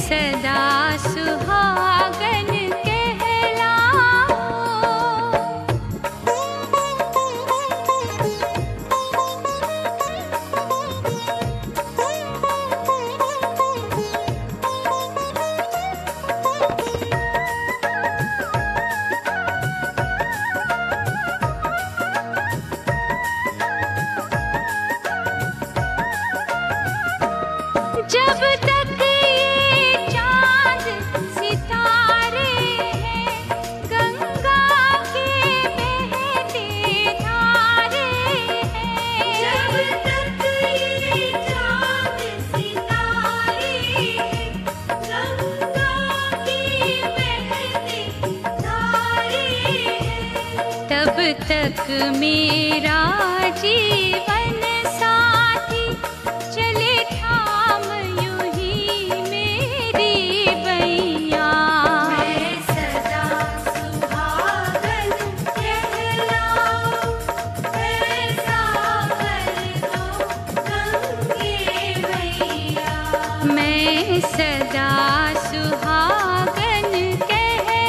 सदा सुहागन कहलाऊं। जब तक ये चांद सितारे हैं, गंगा के बहते धारे हैं। जब तक ये चांद सितारे हैं, गंगा के बहते धारे हैं, तब तक मेरा जीवन साथी चले थाम यूं ही मेरी बैया। मैं सदा सुहागन कहलाऊं, ऐसा कर दो गंगे मैया। मैं सदा सुहागन कहलाऊं।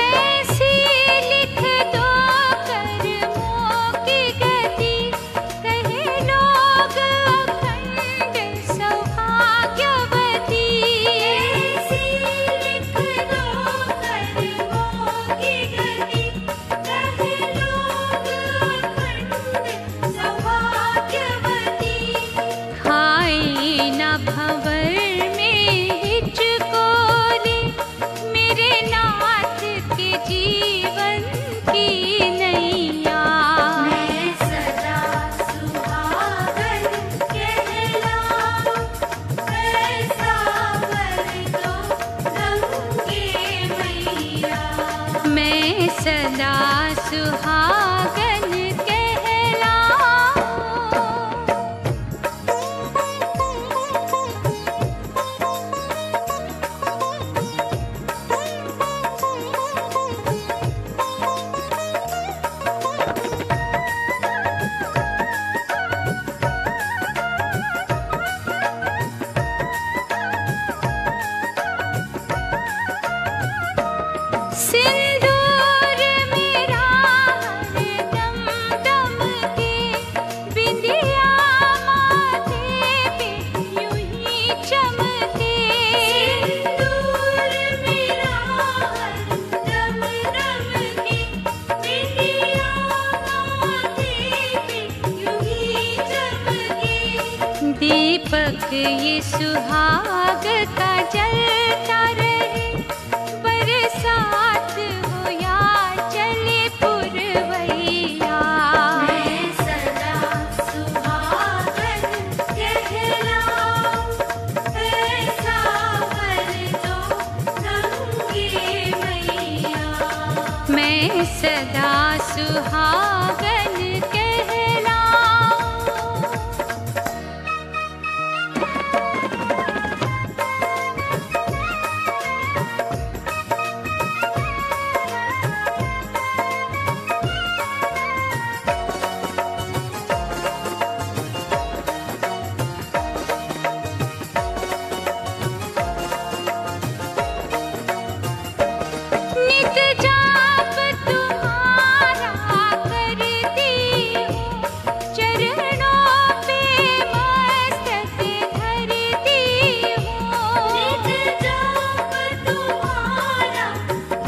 ऐसी लिख दो कर्मों की गति, कहे लोग अखंड सौभाग्यवती। ऐसी लिख दो कर्मों की गति, कहे लोग अखंड सौभाग्यवती। खाए न भंवर में हिचकोले, मेरे नाथ के जीवन की नैया। मैं सदा सुहागन कहलाऊं, ऐसा कर दो गंगे मैया। मैं सदा सुहागन कहलाऊं। सिंदूर मेरा हरदम दमके, बिंदिया माथे पे यूं ही चमके। सिंदूर मेरा हरदम दमके, बिंदिया माथे पे यूं ही चमके। दीपक ये सुहाग का जलता रहे, बरसात हो या चले पुरवैया। मैं सदा सुहागन कहलाऊं, ऐसा कर दो गंगे मैया। मैं सदा सुहागन कहलाऊं। नित जाप तुम्हारा करती हूँ, चरणों पे मस्तक धरती हूँ। नित जाप तुम्हारा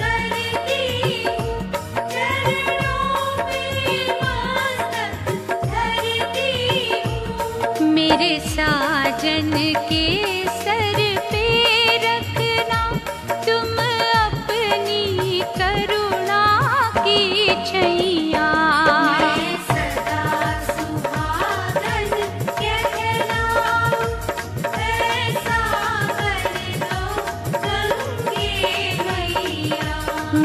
करती हूँ, चरणों पे मस्तक धरती हूँ। मेरे साजन के सर पे रखना तुम अपनी करुणा की छैया। मैं सदा सुहागन कहलाऊं, ऐसा कर दो गंगे मैया।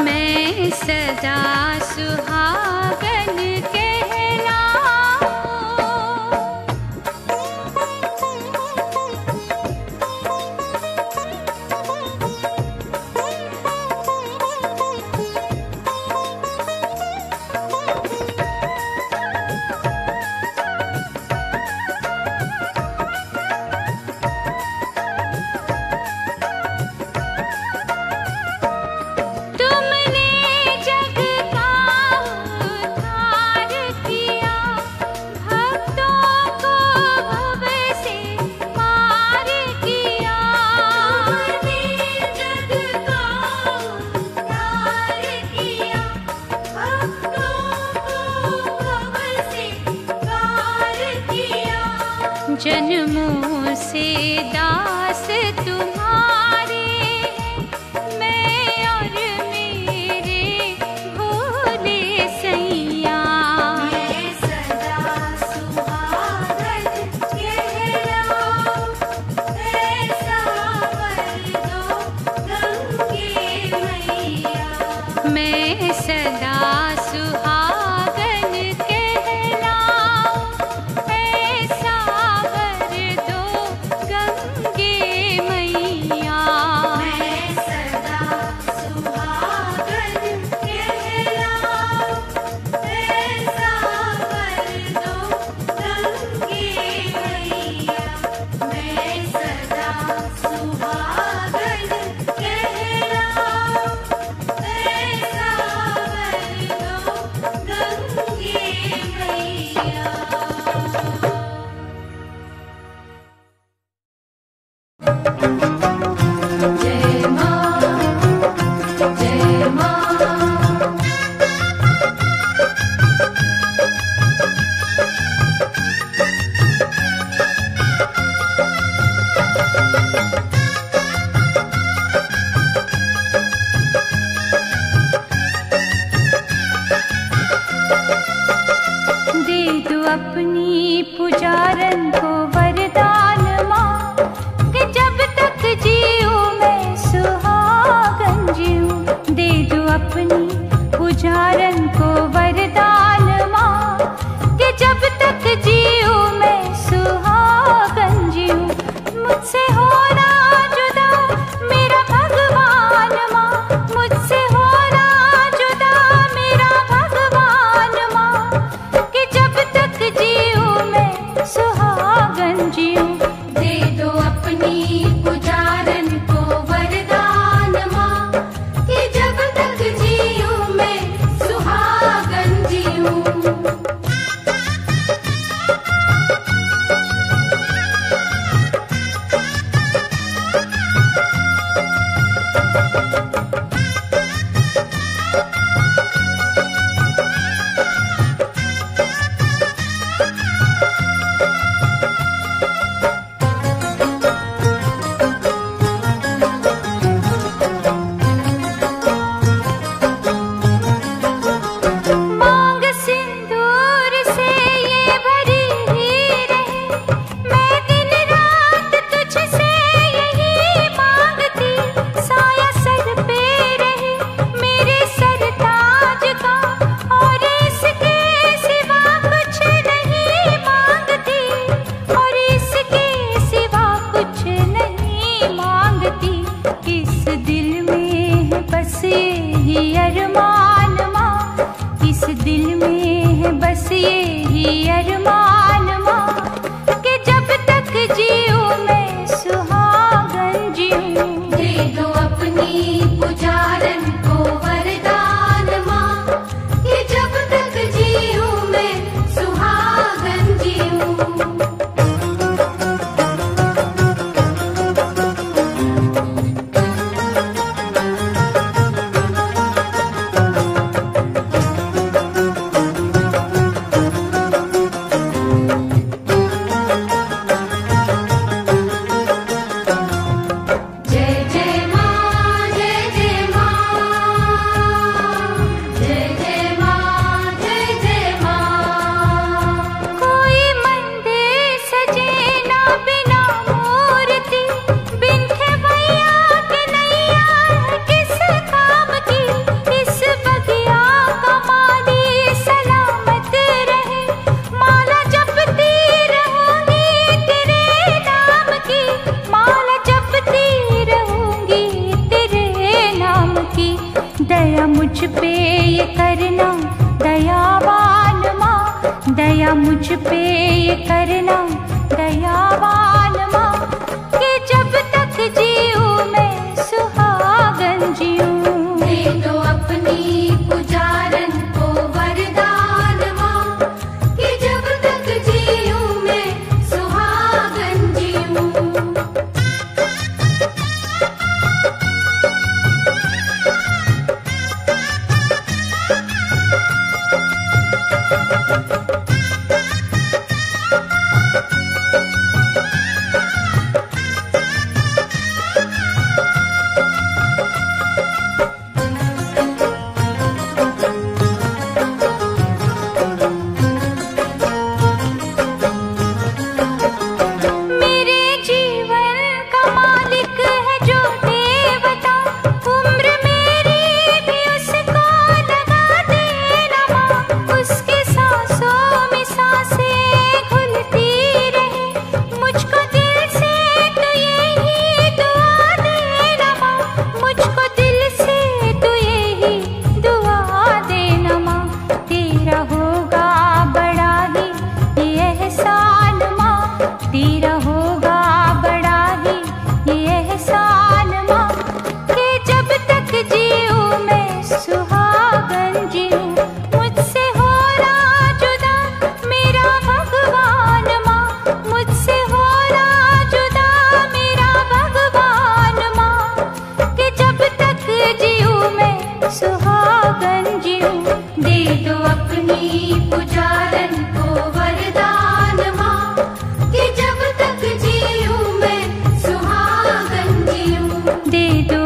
मैं सदा सुहागन कहलाऊं। जन्मों से दास तुम्हारे मैं और मेरे भोले सैया। मैं सदा सुहागन कहलाऊं, ऐसा वर दो गंगे मैया। मैं सदा सुहागन कहलाऊं, ऐसा वर दो गंगे मैया। मैं सदा सुहागन कहलाऊं, ऐसा वर दो गंगे मैया। मैं सदा सुहागन कहलाऊं, ऐसा वर दो गंगे मैया। जय मां, जय मां। दे दो अपनी पुजारन को वरदान माँ, कि जब तक जीऊं मैं सुहागन जीऊं। दे दो अपनी पुजारन को वरदान माँ, कि जब तक जीऊं मैं सुहागन जीऊं। मुझसे हो ना जुदा मेरा भगवान माँ, मुझसे हो ना जुदा मेरा भगवान माँ, कि जब तक जीऊं मैं सुहागन जीऊं। दे दो अपनी पुजारन को वरदान माँ, कि जब तक जीऊं मैं सुहागन दया मुझ पे ये करना दयावान माँ, कि जब तक जीऊँ मैं सुहागन जीऊँ। दे दो अपनी पुजारन को वरदान माँ, कि जब तक जीऊँ मैं सुहागन जीऊँ।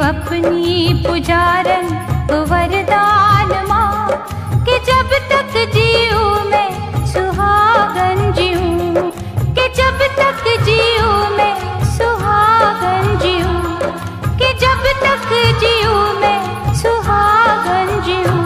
अपनी पुजारन को वरदान माँ, कि जब तक जीऊँ मैं सुहागन जीऊँ, कि जब तक जीऊँ मैं सुहागन जीऊँ, कि जब तक जीऊँ मैं सुहागन जीऊँ।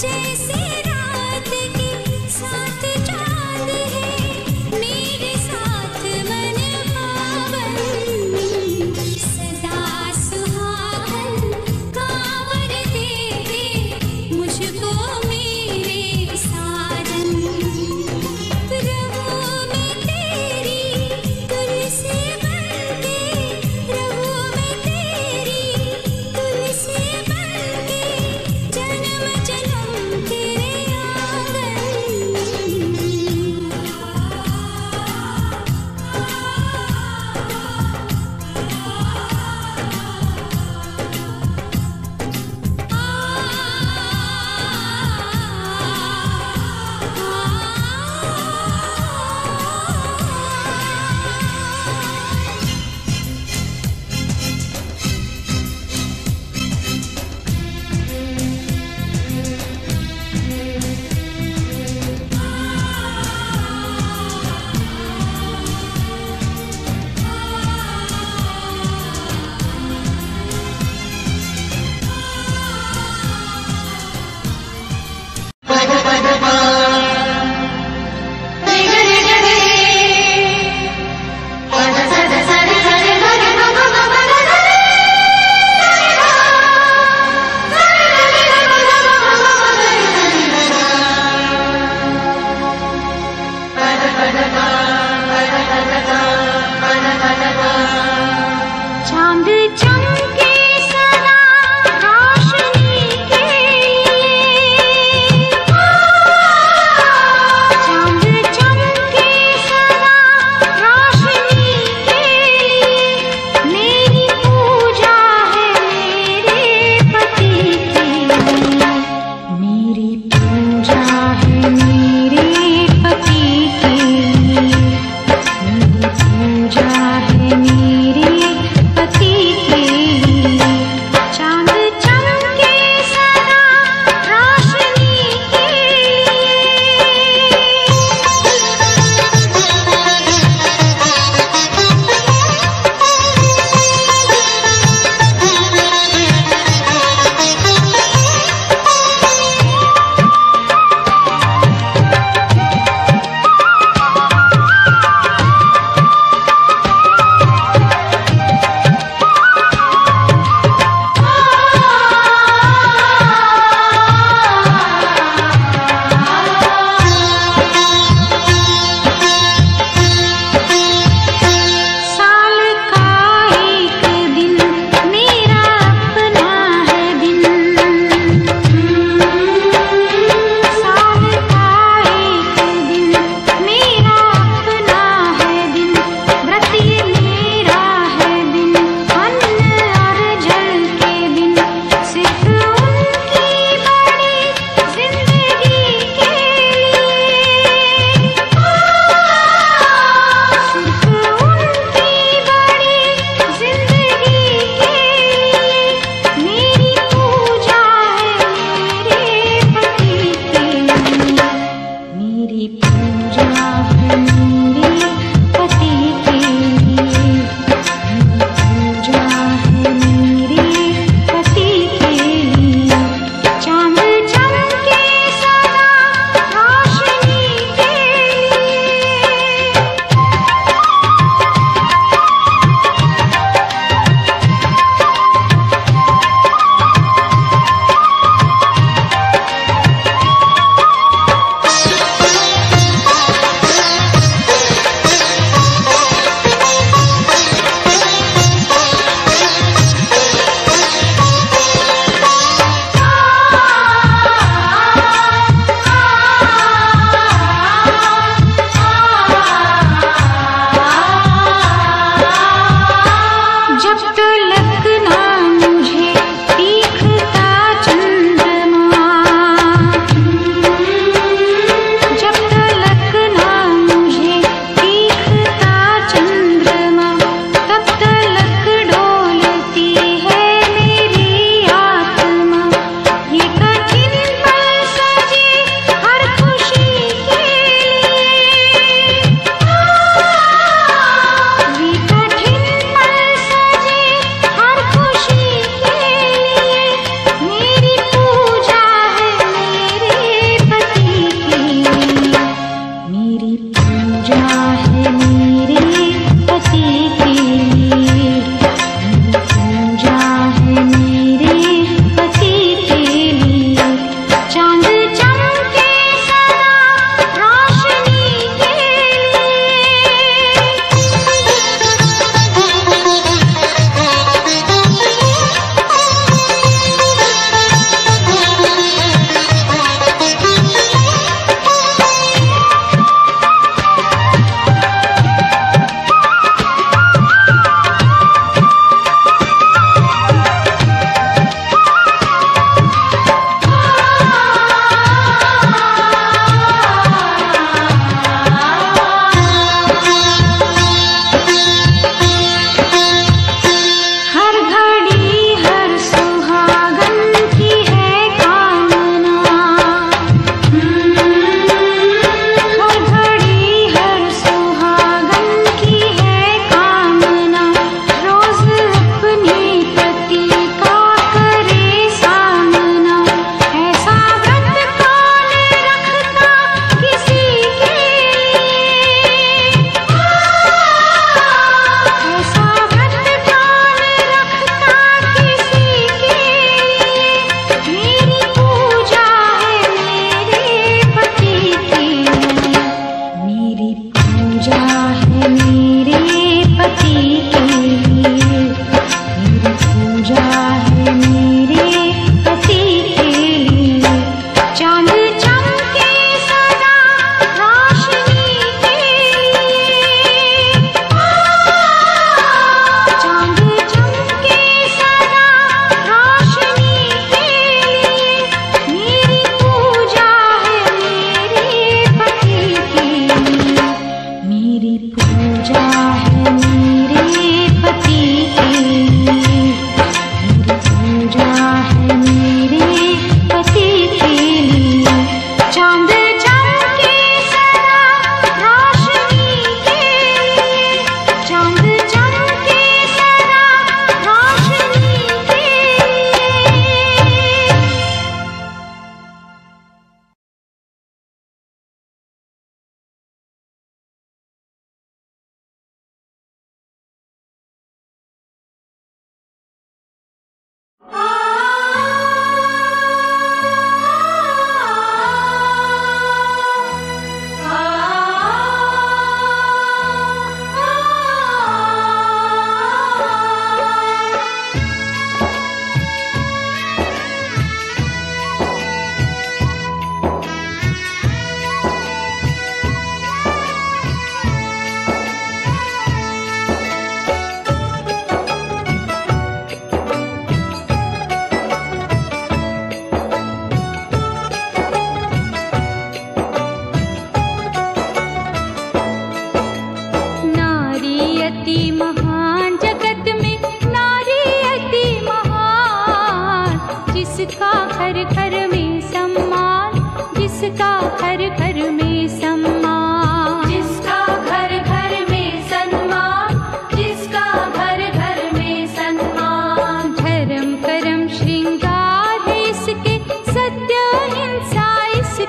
जैसे रात के साथ चांद है, मेरे साथ मन पावन। सदा सुहागन कांवर दे दे मुझको मेरे साजन। रहूं मैं तेरी तुलसी बनके, रहूं मैं तेरी तुलसी बनके, जन्म जन्म तेरे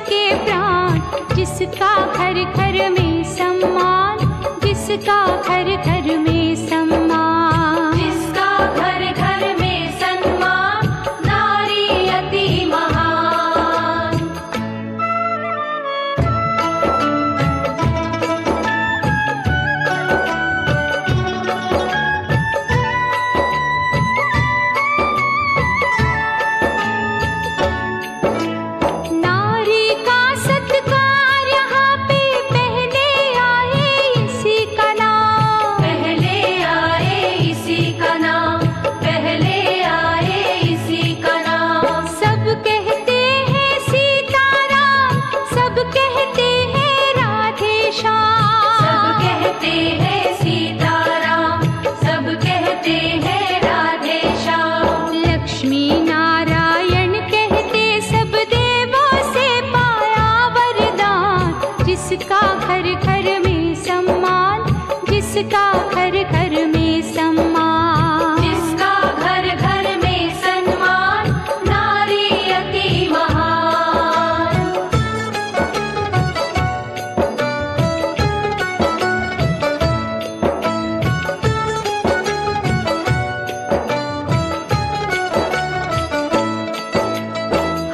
सबके प्राण, जिसका घर घर में सम्मान, जिसका घर घर में सम्मान, जिसका घर घर में सम्मान, नारी अति महान। नारी का सत्कार यहाँ पे पहले आए इसी का नाम, पहले आए इसी का नाम, पहले आए इसी का नाम। सब कहते हैं सीताराम, सब कहते हैं राधे श्याम, सब कहते हैं सीताराम, सब कहते हैं राधे श्याम। लक्ष्मी नारायण कहते सब देवों से पाया वरदान, जिसका घर घर में सम्मान, जिसका घर घर में सम्मान, जिसका घर घर में सम्मान, नारी अति महान।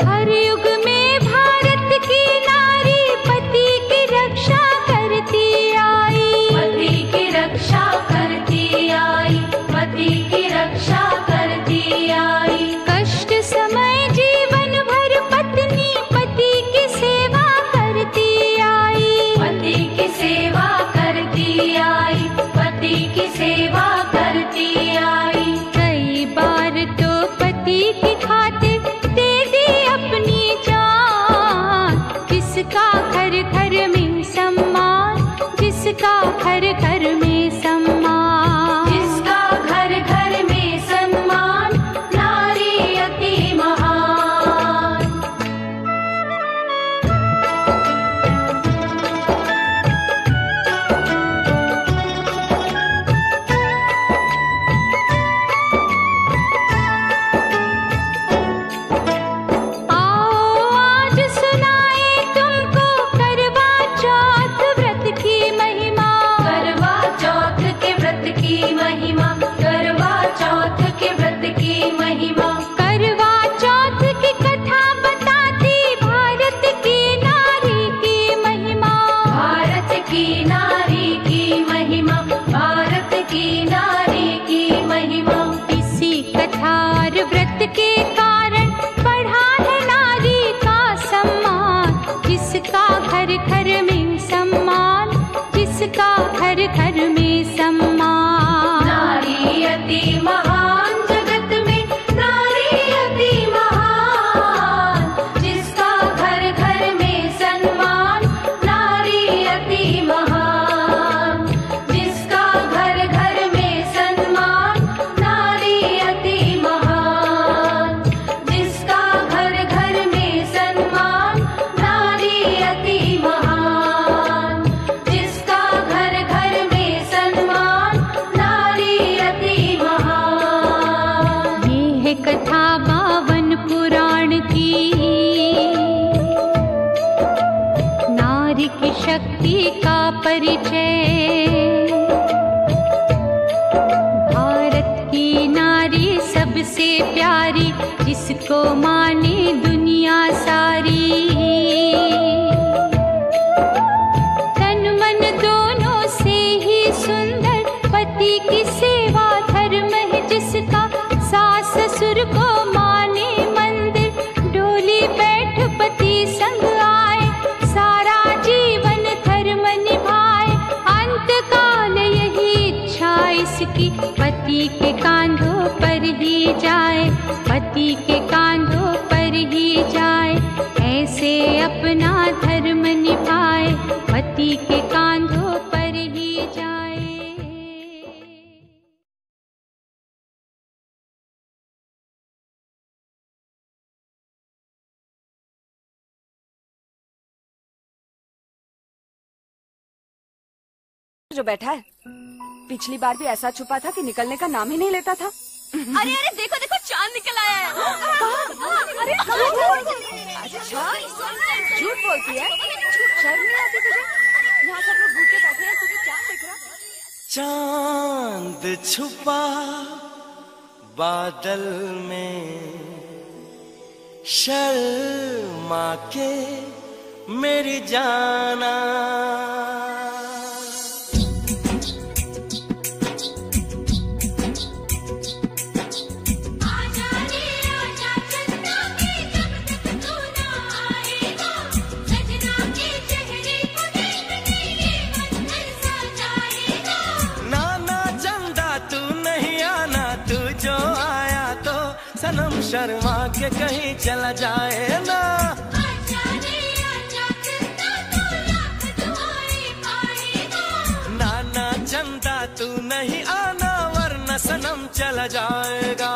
हर युग में भारत की नारी पति की रक्षा करती आई, पति की रक्षा करती आई, पति की रक्षा करती आई। कष्ट समय जीवन भर पत्नी पति की सेवा करती आई, पति की सेवा करती आई, पति की सेवा करती आई। कई बार तो पति की खातिर दे दी अपनी जान, जिसका घर घर में सम्मान, जिसका घर घर में सम्मान, जिसका घर घर में सम्मान, नारी अति महान। आओ आज सुनाए तुमको करवा चौथ व्रत की महिमा, करवा चौथ के व्रत की महिमा, करवा चौथ के व्रत की महिमा। करवा चौथ की कथा बताती भारत की नारी की महिमा, भारत की नारी की महिमा, भारत की नारी की महिमा। इसी कथा और व्रत के कारण बढ़ा है नारी का सम्मान, जिसका घर घर में सम्मान, जिसका घर घर में सम्मान। नारी अति महान जगत में, नारी अति महान, जिसका घर घर में सम्मान, नारी अति महान, जिसका घर घर में सम्मान, नारी अति महान, जिसका घर घर में सम्मान, नारी अति महान, जिसका घर घर में सम्मान, नारी अति महान। ये है कथा 52 पुराण की, नारी की शक्ति का परिचय। भारत की नारी सबसे प्यारी, जिसको माने दुनिया सारी। तन मन दोनों से ही सुंदर, पति की सेवा धर्म है जिसका। सास ससुर को माने मंदिर, डोली बैठ पति संग आए। सारा जीवन धर्म निभाए, अंत काल यही इच्छा इसकी। पति के कांधों पर ही जाए, पति के कांधों पर ही जाए। ऐसे अपना धर्म निभाए, पति के कांधों पर ही जाए। जो बैठा है, पिछली बार भी ऐसा छुपा था कि निकलने का नाम ही नहीं लेता था। अरे अरे देखो देखो चांद निकल आया है। अरे झूठ आती है? शर्म नहीं आती तुझे? यहाँ सब लोग भूखे बैठे हैं, तुझे क्या दिख रहा? चांद छुपा बादल में, शर्मा के मेरी जाना। सनम शर्मा के कहीं चला जाए ना। नाना चंदा तू नहीं आना, वरना सनम चला जाएगा।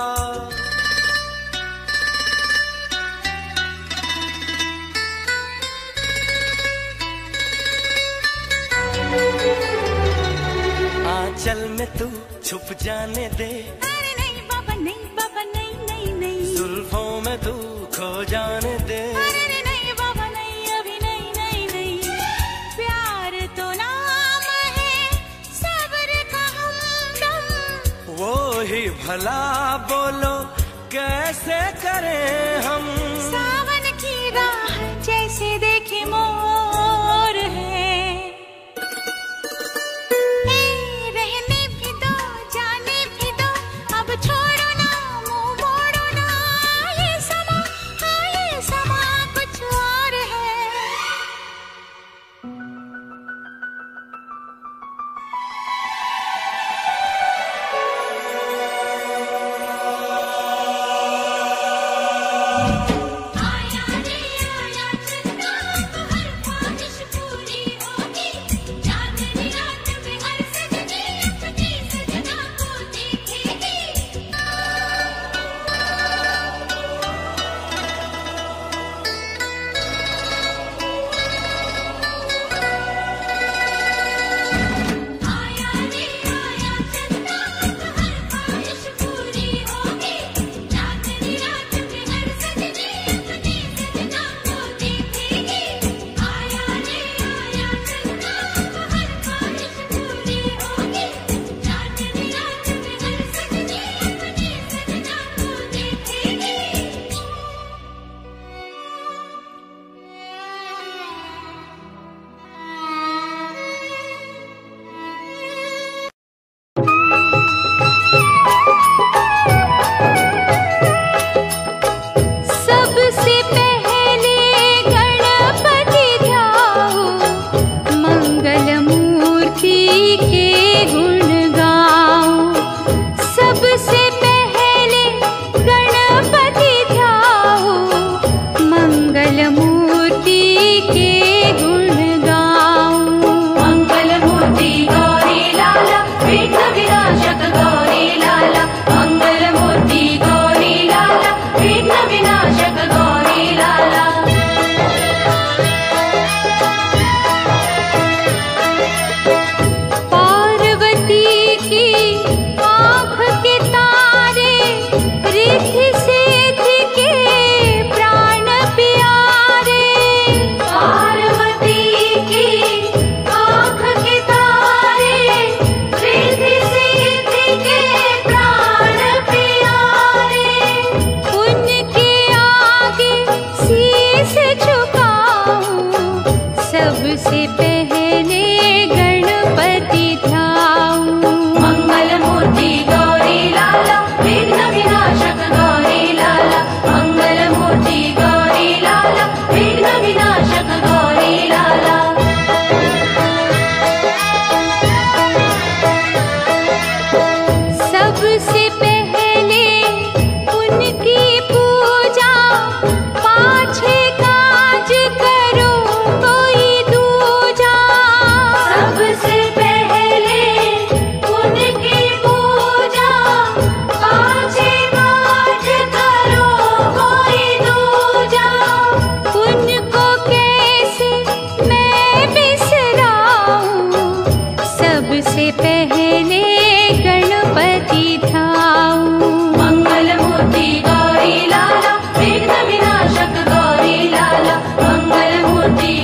आंचल में तू छुप जाने दे, जुल्फों में तू खो जाने दे। अरे नहीं बाबा नहीं, अभी नहीं नहीं नहीं। प्यार तो नाम है सब्र का हमदम, वो ही भला बोलो कैसे करें हम। सावन की राह जैसे देखे मोर है, रहने भी दो जाने भी दो, अब छोड़ो ना मुंह मोड़ो ना। ये समा कुछ और है। आया रे आया चंदा, हर ख्वाहिश पूरी होगी। चांदनी रात में हर सजनी अपनी सजना को देखेगी। आया रे आया चंदा, हर ख्वाहिश पूरी होगी। चांदनी रात में हर सजनी अपनी सजना को देखेगी। आया रे आया चंदा, हर ख्वाहिश पूरी होगी। चांदनी रात में हर सजनी अपनी सजना को देखेगी। सबसे पहले गणपति ध्याओ, मंगल मूर्ति के गुण गाओ। सबसे पहले गणपति ध्याओ, मंगल मूर्ति के गुण गाओ। मंगल मूर्ति गौरी लाला, विघ्न विनाशक गौरी लाला। मंगल मूर्ति गौरी लाला, विघ्न विनाशक गौरी लाला। पार्वती की आँख के तारे, रिद्धि सिद्धि के प्राण प्यारे। पार्वती की आँख के तारे, रिद्धि सिद्धि के प्राण प्यारे। उनके आगे शीश झुकाओ, सबसे पहले गणपति ध्याओ। मंगल मूर्ति गौरी लाला, विघ्न विनाशक गौरी लाला। मंगल मूर्ति गौरी लाला, विघ्न विनाशक गौरी लाला। सबसे पहले उनकी पूजा, पाछे काज करो कोई दूजा। सबसे पहले उनकी पूजा, पाछे काज करो कोई दूजा। उनको कैसे मैं बिसराऊं, सबसे पहले गणपति ध्याओ। मंगल मूर्ति गौरी लाला, विघ्न विनाशक गौरी लाला। मंगल मूर्ति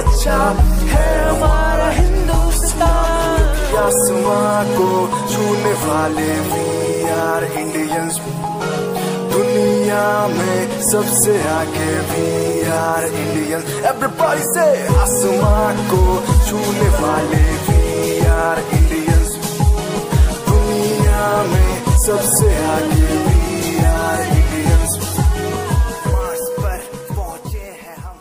अच्छा है हमारा हिंदुस्तान। आसमां को छूने वाले we are Indians, दुनिया में सबसे आगे we are Indians। Everybody say आसमां को छूने वाले we are Indians, दुनिया में सबसे आगे we are Indians। मार्स पर पहुंचे हैं हम।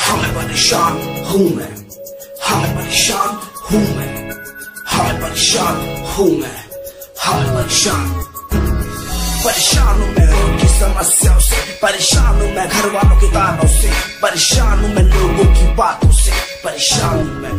हमें परेशान हूँ मैं, हमें परेशान हूँ मैं, हमें परेशान हूँ मैं, हमें परेशान हूँ मैं उनकी समस्याओं से, परेशान हूँ मैं घर वालों के तानों से, परेशान हूँ मैं लोगों की बातों से, परेशान हूँ मैं।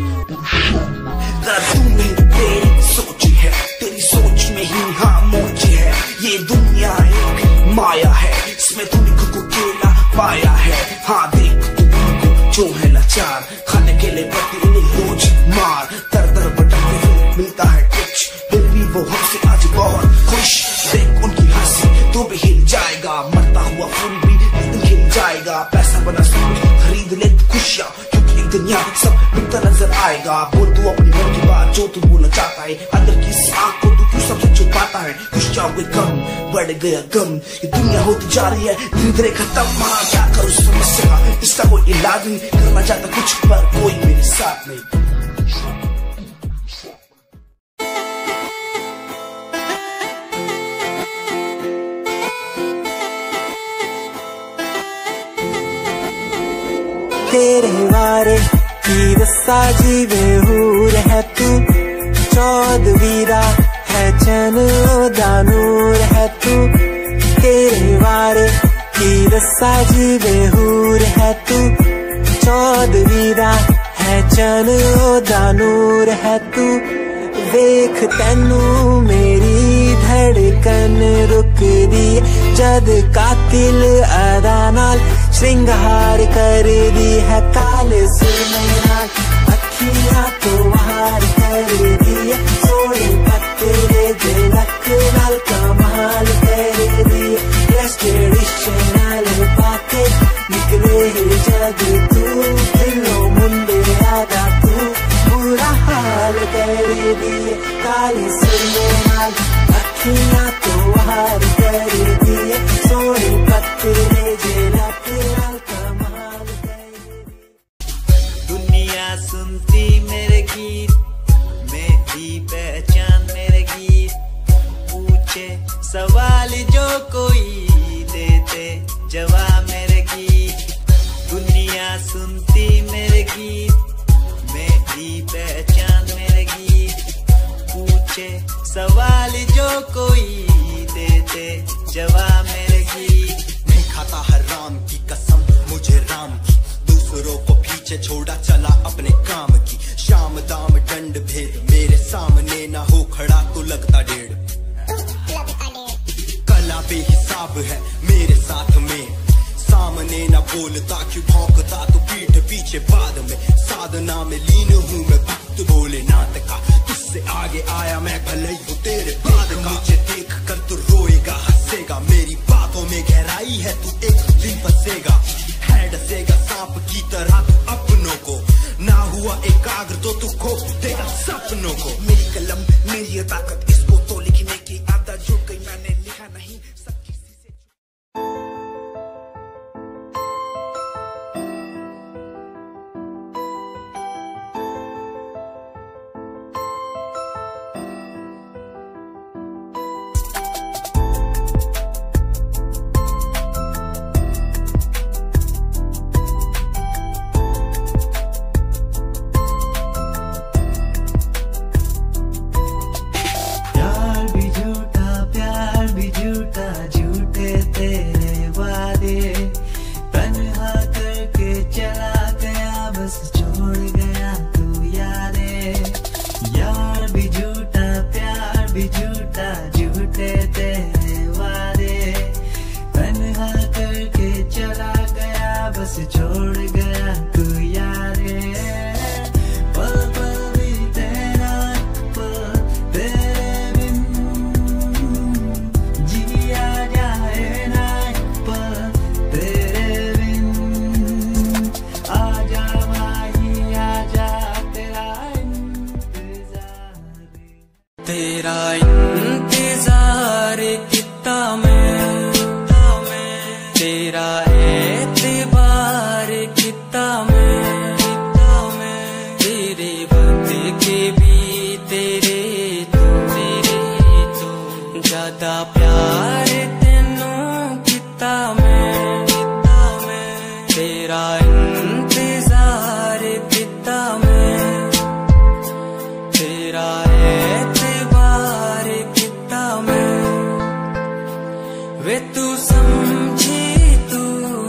जरा तू नहीं तेरी सोच है, तेरी सोच में ही हाँ मोच है। ये दुनिया एक माया है, इसमें तूने खुद को अकेला पाया है। हाँ देख तू उनको जो है लाचार, खाने के लिए पड़ती उन्हें रोज मार। दर दर भटकते हुए मिलता है कुछ, फिर भी वो हमसे आज बहुत खुश। देख उनकी हंसी तो भी हिल जाएगा, मरता हुआ फूल भी एक दिन खिल जाएगा। पैसा बना सब खरीद ले खुशियाँ, क्योंकि एक दिन यहाँ सब मिलता नजर आएगा। बोल तू अपनी मन की बात जो तू बोलना चाहता है, अंदर की इस आँख को तू क्यों सबसे छुपाता है। खुशियाँ हुए कम, बढ़ गया गम, ये दुनिया होती जा रही है धीरे धीरे खत्म। हाँ क्या करूँ समस्या का, इसका कोई इलाज नहीं, करना चाहता कुछ पर कोई मेरे साथ नहीं। तेरे वारे की रस्सा जीवे हूर है तू, चौदवीरा है चैन दानूर है तू। तेरे वारे की रस्सा जीवे हूर है तू, चौदवीरा है चैन दानूर है तू। देख तैनू मेरी धड़कन रुक दी, जद कातिल अदा नाल श्रृंगार कर दी है। काले सुरमे नाल अखियां तो वार कर दी है, सोने पत्ते झलक नाल कमाल कर दी है। ड्रेस ट्रेडिशनल पाके निकले जग तू, दिलों मुंडे आदा तू बुरा हाल कर दी है। काले सुरमे नाल अखियां तो वार कर दी है, सोने पत्ते झलक नाल कमाल कर दी। दुनिया सुनती मेरे गीत, मेरी पहचान मेरे गीत, पूछे सवाल जो कोई देते जवाब मेरे गीत। दुनिया सुनती मेरे गीत, मेरी पहचान मेरे गीत, पूछे सवाल जो कोई देते जवाब मेरे गीत। नहीं खाता हराम की कसम मुझे राम की, दूसरों को पीछे छोड़ा चला अपने काम की। शाम दाम दंड भेद मेरे सामने ना हो खड़ा तो लगता डेढ़। कला बेहिसाब है मेरे साथ में, सामने ना बोलता क्यों भौंकता तो पीठ पीछे बाद में। साधना में लीन हूँ मैं भक्त भोलेनाथ का, तुझसे आगे आया मैं भले ही हूँ तेरे बाद का। मुझे देख कर तू रोएगा हंसेगा, मेरी बातों में गहराई है तू एक दिन फंसेगा। है डसेगा सांप की तरह तू अपनों को, ना हुआ एकाग्र तो तू खो देगा सपनों को। मेरी कलम मेरी ये ताकत, इसको तो लिखने की आदत जुड़ गई, मैंने लिखा नहीं सब किसी से। तेरा एतबार किता मैं, तेरे वक्त के भी तेरे तो ज्यादा प्यार तेनों किता मैं, तेरा इंतजार किता मैं, तेरा एतबार किता मैं। वे तू समझी तू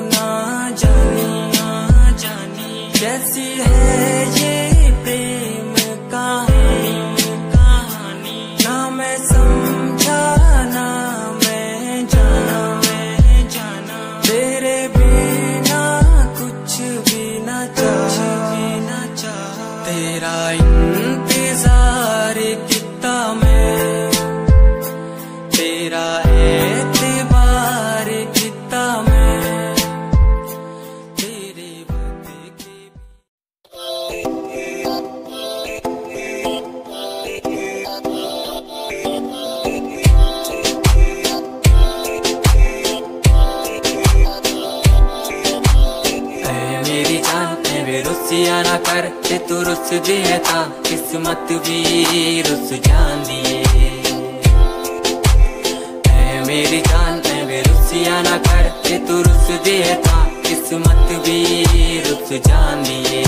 ना जानी कैसी है ये प्रेम कहानी, ना मैं समझा ना मैं जाना, तेरे बिना कुछ भी ना चाह, तेरा इंतजार किता मैं, तेरा एतबार किता मैं, तेरे वक्त के मेरी जान में रुसिया ना कर, ते तू रुस दिए ता किस्मत भी रुस जान दिए। मेरी जान में रुसिया ना कर, ते तू रुस दिए ता किस्मत भी रुस जान दिए।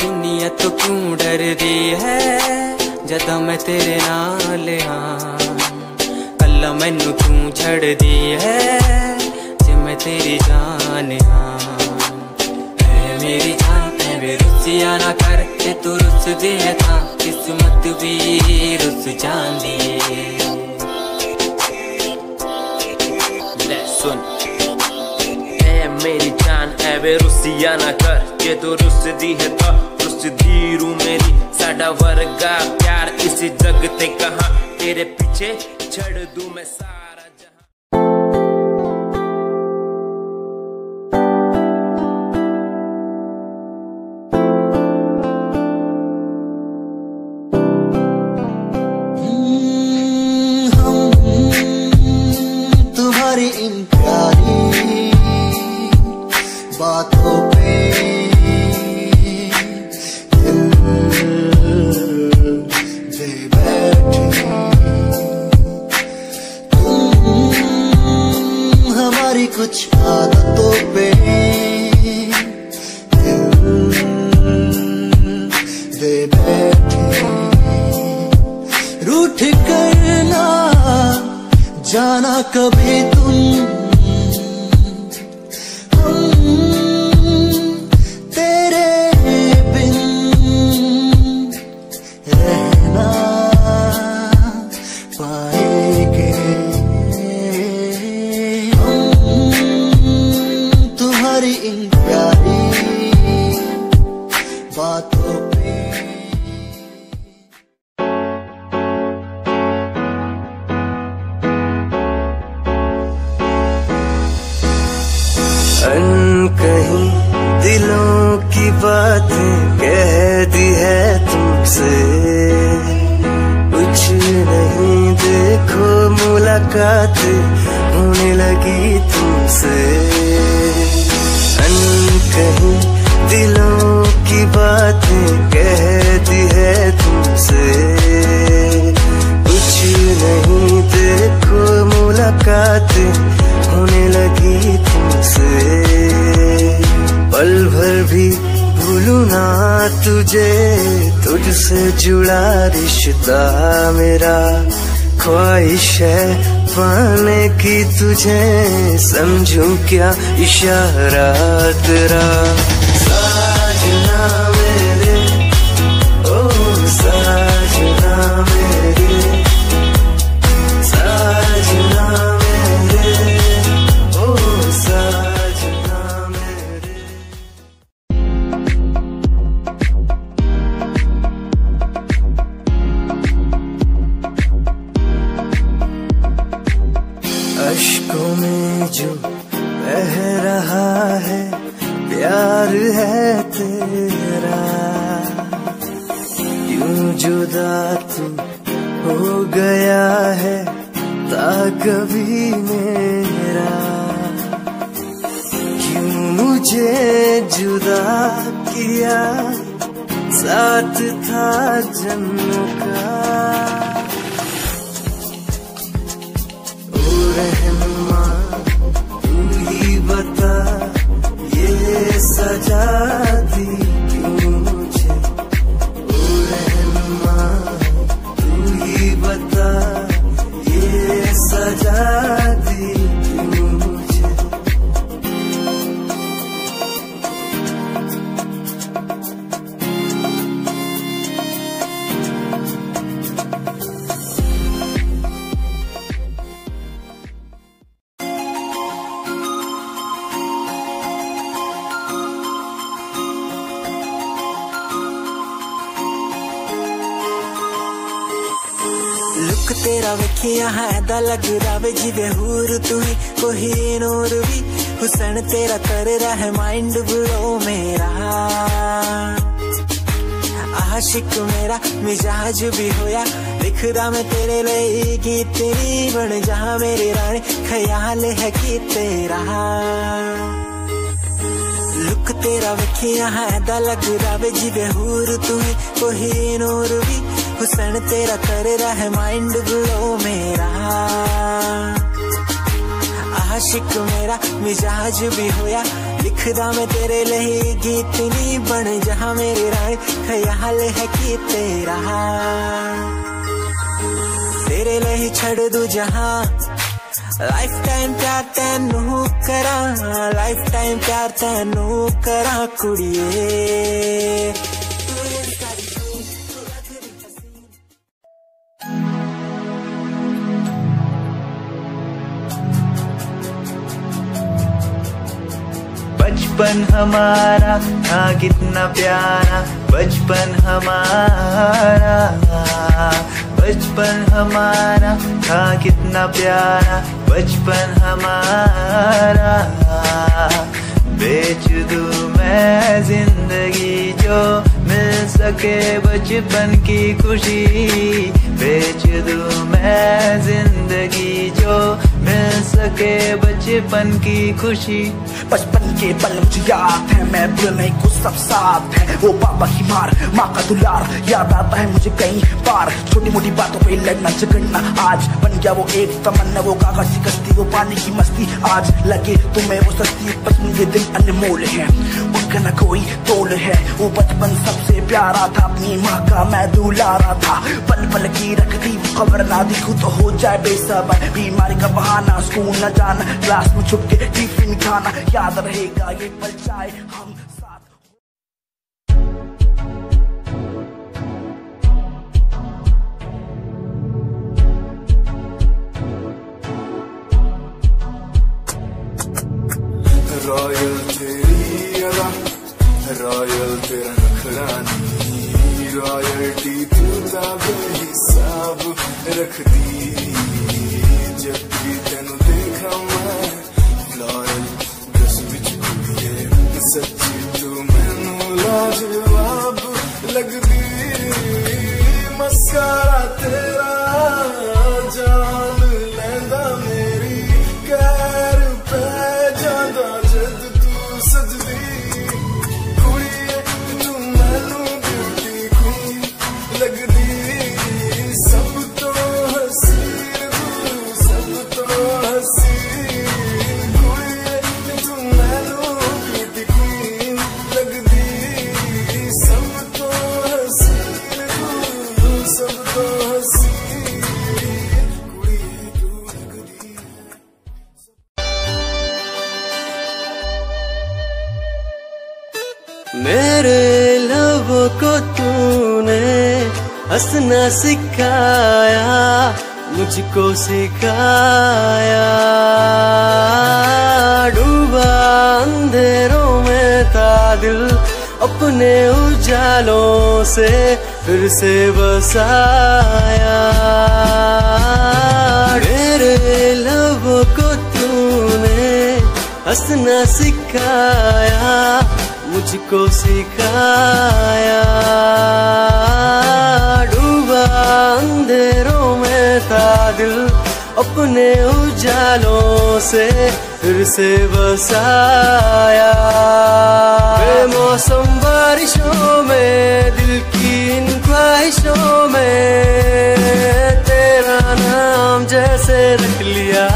दुनिया तो क्यों डर दी है जदा मैं तेरे नाल हाँ, कल्ला मैनू क्यों छड़ दी है मैं तेरी जान हाँ। मेरी जान में रुसिया ना कर, ते तू रुस दिए था किस्मत भी रुस जान दिए। ले सुन मेरी जान है वे रुसिया ना कर, जे तू रुस दी है तो रुस दी रू मेरी, साडा वर्गा प्यार इस जग ते कहां, तेरे पीछे छड़ दूं मैं सारा बातों पे दिल दे बैठे, हमारी कुछ आदतों पे दिल दे बैठे। रूठ कर ना जाना कभी तुम, इन प्यारी बातों पे। अनकहीं दिलों की बातें कह दी है तुमसे, कुछ नहीं देखो मुलाकात होने लगी तुमसे। कहीं दिलों की बातें कह दी है तुमसे, कुछ नहीं देखो मुलाकात होने लगी तुमसे। पल भर भी भूलूं ना तुझे, तुझसे जुड़ा रिश्ता मेरा, ख्वाहिश है पाने की तुझे, समझूं क्या इशारा तेरा। साजना मेरे ओ साजना मेरे, साजना मेरे ओ साजना मेरे। अश्कों में जो बह रहा है प्यार है तेरा, क्यों जुदा तू हो गया है था कभी मेरा, क्यों मुझे जुदा किया, साथ था जन्मों का। ओ रहनुमा तू ही बता, ये सजा दी क्यों मुझे। ओ रहनुमा तू ही बता, ये सजा दी क्यों मुझे। लुक तेरा वेखिया है दा लग रहा जिवे हूर तू ही कोई नूर भी। हुसन तेरा कर रहा है माइंड ब्लो मेरा, आशिक मेरा मिजाज भी होया। लिखदा मैं तेरे लिए गीत तेरी बन जहाँ मेरी रानी, ख्याल है कि तेरा। लुक तेरा वेखिया है दा लग रहा जिवे हूर तू ही कोई नूर भी। हुसन तेरा कर रहा है माइंड ब्लो मेरा, आशिक मेरा मिजाज भी होया। लिखदा मैं तेरे लिए गीत नी बन जहाँ मेरी रानी, ख्याल है कि तेरा। तेरे लिए छड़ दू जहाँ, लाइफ टाइम प्यार तैनू करा, लाइफ टाइम प्यार तैनू करा कुड़िए। बचपन हमारा था कितना प्यारा, बचपन हमारा, बचपन हमारा था कितना प्यारा, बचपन हमारा। बेच दूं मैं जिंदगी जो मिल सके बचपन की खुशी, बेच दूं मैं जिंदगी जो मिल सके बचपन की खुशी। बचपन के पल मुझे याद है, मैं भूलने को सब साथ है। वो पापा की मार, माँ का दुलार याद आता है मुझे कई बार। छोटी मोटी बातों पे लड़ना झगड़ना आज बन गया वो एक तमन्ना। वो कागज की कश्ती, वो पानी की मस्ती, आज लगे तुम्हें वो सस्ती। बचपन के दिन अनमोल है, उनका न कोई तोल है। वो बचपन सबसे प्यारा था, अपनी माँ का मैं दुलारा था। पल पल की रखती खबर ना दिखूं तो हो जाए बेसबर। बीमारी का बहाना, स्कूल न जाना, क्लास में छुप के टिफिन खाना। याद रहेगा ये पल चाहे हम साथ। रॉयल तेरी अदा, रॉयल तेरा नखरानी, रॉयल्टी तू दा बेहिसाब रख दी। जब भी तेनू देखा मैं फ्लोरल ड्रेस विच कुड़िए, सच्ची तू मैनू लाजवाब लगदी। मस्कारा तेरा जान लैंदा मेरी, कैर पै जांदा जद तू सजदी। कुड़िए तू मैनू ब्यूटी क्वीन लगदी, सब तो हसीन तू, सब तो हसीन। कुड़िए तू मैनू ब्यूटी क्वीन लगदी, सब तो हसीन तू, सब तो हसीन। कुड़िए तू लगदी मेरे लबों को तूने हंसना सिखाया, मुझको सिखाया। डूबा अंधेरों में था दिल, अपने उजालों से फिर से बसाया। मेरे लबों को तूने हंसना सिखाया, मुझको सिखाया। डूबा अंधेरों में था दिल, अपने उजालों से फिर से बसाया। बेमौसम बारिशों में दिल की इन ख्वाहिशों में तेरा नाम जैसे रख लिया।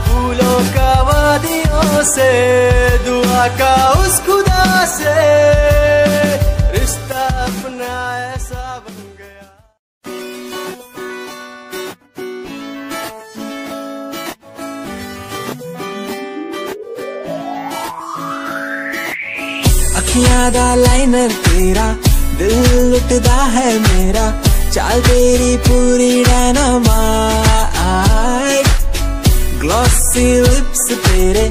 फूलों का वादियों से दुआ का उस खुदा से रिश्ता अपना ऐसा बन गया। अखियां दा लाइनर तेरा दिल लुटदा है मेरा। चाल तेरी पूरी डायनामाइट। ग्लॉसी लिप्स तेरे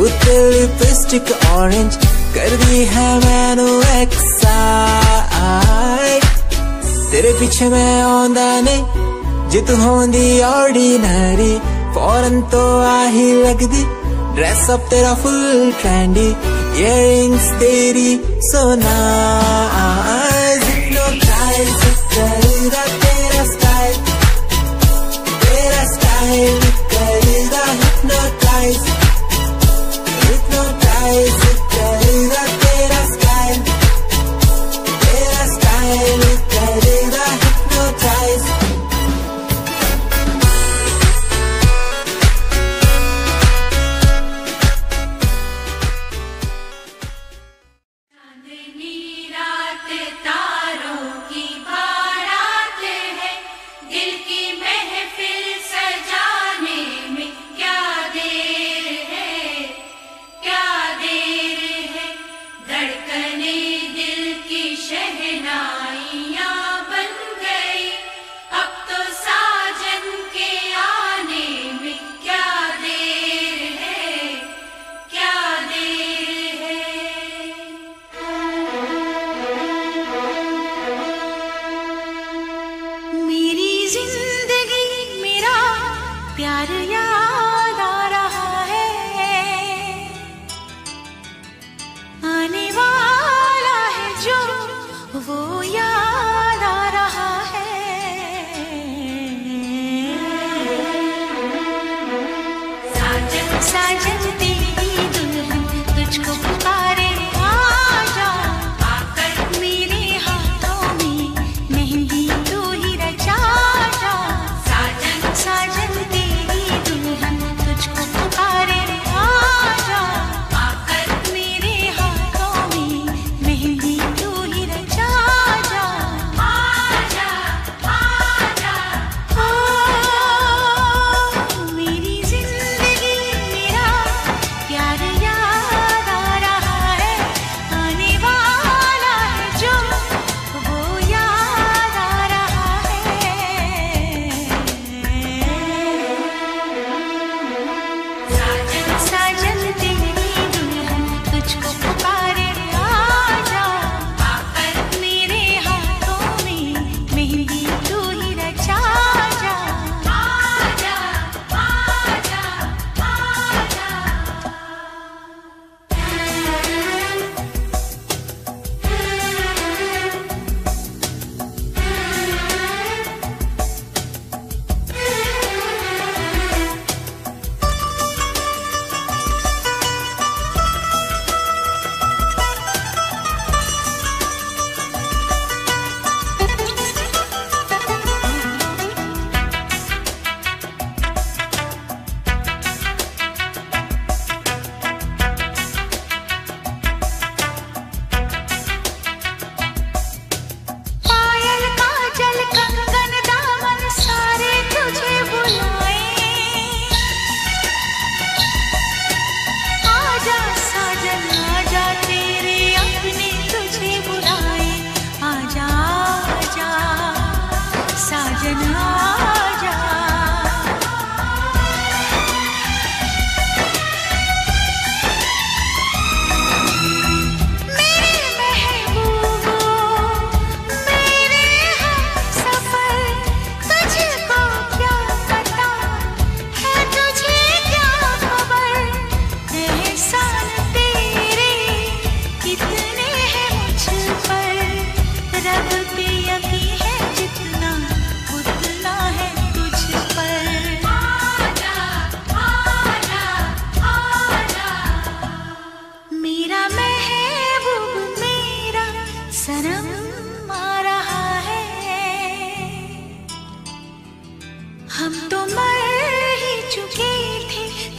उत्ते लिपस्टिक ऑरेंज कर दी है मैनू एक्साइट। तेरे पीछे मैं आंदा नहीं जे तू होंदी ऑर्डिनरी। फौरन तो आही लगदी ड्रेस अप तेरा फुल ट्रेंडी। इयररिंग्स तेरी so nice। Hypnotize करेगा तेरा स्टाइल। तेरा स्टाइल करेगा hypnotize। Hypnotize करेगा तेरा स्टाइल। तेरा स्टाइल करेगा hypnotize।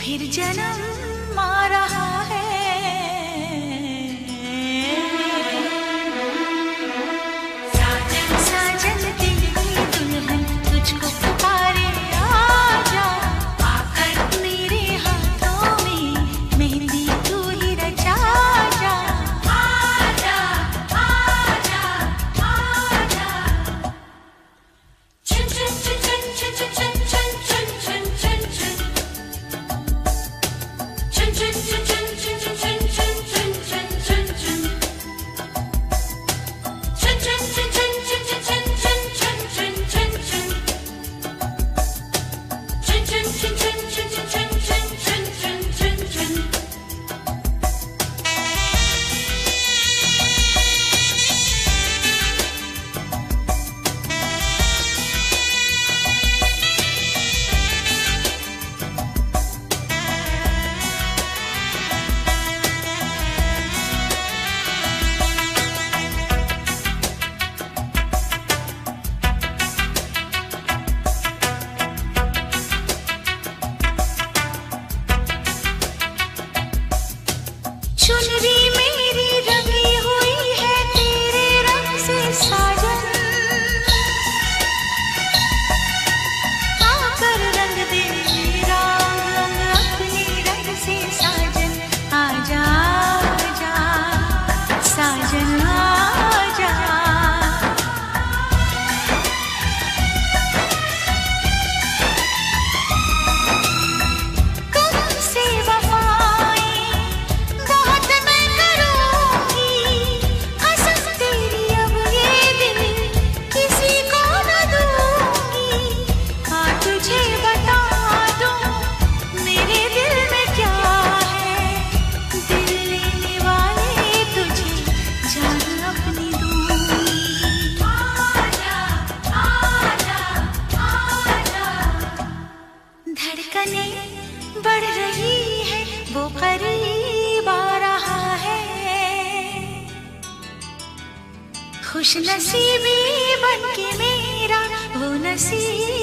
फिर जन्म आ रहा है। साजन साजन तेरी दुल्हन तुझको पुकारे, आजा आकर मेरे हाथों में मेहंदी तू ही रचा जा। आजा आजा आजा चुन चुन चुन चुन चुन चुन चुन चुन चुन चुन चुनरी मेरी रंगी हुई है तेरे रंग से साजन, आकर रंग दे मेरा रंग अपने रंग से साजन। आजा आजा साजन आजा। तुमसे वफाएं बहुत मैं करूंगी, कसम तेरी अब ये दिल किसी को न दूंगी। हाँ तुझे बता दूं मेरे दिल में क्या है, दिल लेने वाले तुझे जान अपनी दूंगी। आजा आजा आजा धड़कने बढ़ रही है वो करीब आ रहा है, खुश नसीबी बनके मेरा वो नसीब